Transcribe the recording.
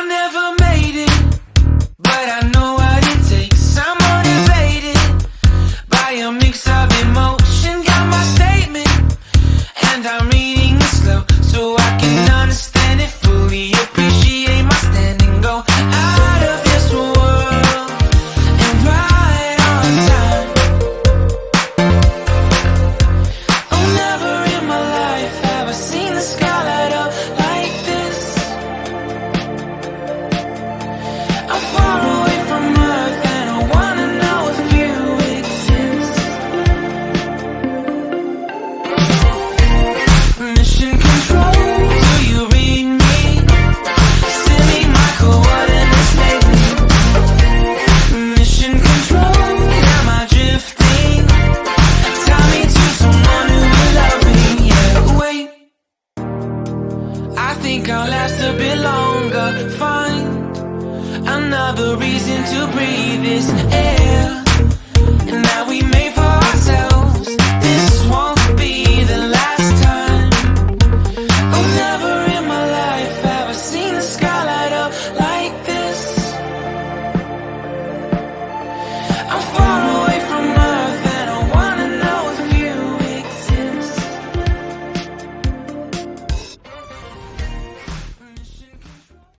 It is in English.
never made it, but I know what it takes. I'm motivated by a mix of emotion. Got my statement, and I'm reading it slow so I can understand it fully. Appreciate my stand and go out of this world and right on time. Oh, never in my life have I seen the sky light up like this. I'm far away from Earth and I wanna know if you exist. Mission control, do you read me? Send me my coordinates lately. Mission control, am I drifting? Tie me to someone who will love me. Yeah, wait, I think I'll last a bit longer. Find another reason to breathe this air.